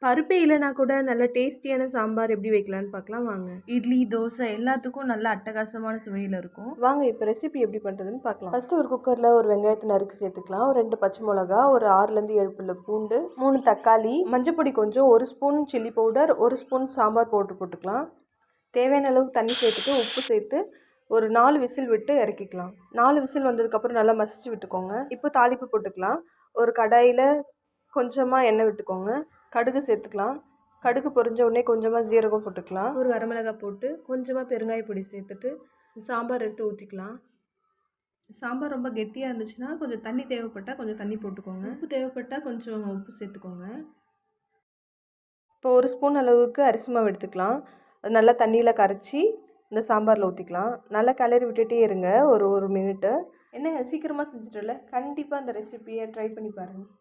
பருப்பே இல்லைனா கூட நல்ல டேஸ்டியான சாம்பார் எப்படி வைக்கலான்னு பார்க்கலாம் வாங்க. இட்லி, தோசை எல்லாத்துக்கும் நல்ல அட்டகாசமான சுவையில் இருக்கும். வாங்க இப்போ ரெசிபி எப்படி பண்ணுறதுன்னு பார்க்கலாம். ஃபஸ்ட்டு ஒரு குக்கரில் ஒரு வெங்காயத்தை நறுக்கு சேர்த்துக்கலாம். ஒரு 2 பச்சை மிளகா, ஒரு 6லேருந்து 7 பல்லு பூண்டு, 3 தக்காளி, மஞ்சப்பொடி கொஞ்சம், 1 spoon chilli powder, 1 spoon sambar powder போட்டுக்கலாம். தேவையான அளவுக்கு தண்ணி சேர்த்துட்டு உப்பு சேர்த்து ஒரு 4 விசில் விட்டு இறக்கிக்கலாம். 4 விசில் வந்ததுக்கப்புறம் நல்லா மசிச்சு விட்டுக்கோங்க. இப்போ தாளிப்பு போட்டுக்கலாம். ஒரு கடாயில் கொஞ்சமாக எண்ணெய் விட்டுக்கோங்க. கடுகு சேர்த்துக்கலாம். கடுகு பொரிஞ்ச உடனே கொஞ்சமாக ஜீரகம் போட்டுக்கலாம். ஒரு வரமிளகாய் போட்டு கொஞ்சமாக பெருங்காய பொடி சேர்த்துட்டு சாம்பார் எடுத்து ஊற்றிக்கலாம். சாம்பார் ரொம்ப கெட்டியாக இருந்துச்சுன்னா கொஞ்சம் தண்ணி தேவைப்பட்டால் கொஞ்சம் தண்ணி போட்டுக்கோங்க. உப்பு தேவைப்பட்டால் கொஞ்சம் உப்பு சேர்த்துக்கோங்க. இப்போ 1 ஸ்பூன் அளவுக்கு அரிசி மாவு எடுத்துக்கலாம். அது நல்லா தண்ணியில் கரைச்சி இந்த சாம்பாரில் ஊற்றிக்கலாம். நல்லா கிளறி விட்டுட்டே இருங்க ஒரு மினிட்டு. என்னங்க சீக்கிரமாக செஞ்சுட்டோம்ல, கண்டிப்பாக அந்த ரெசிபியை ட்ரை பண்ணி பாருங்கள்.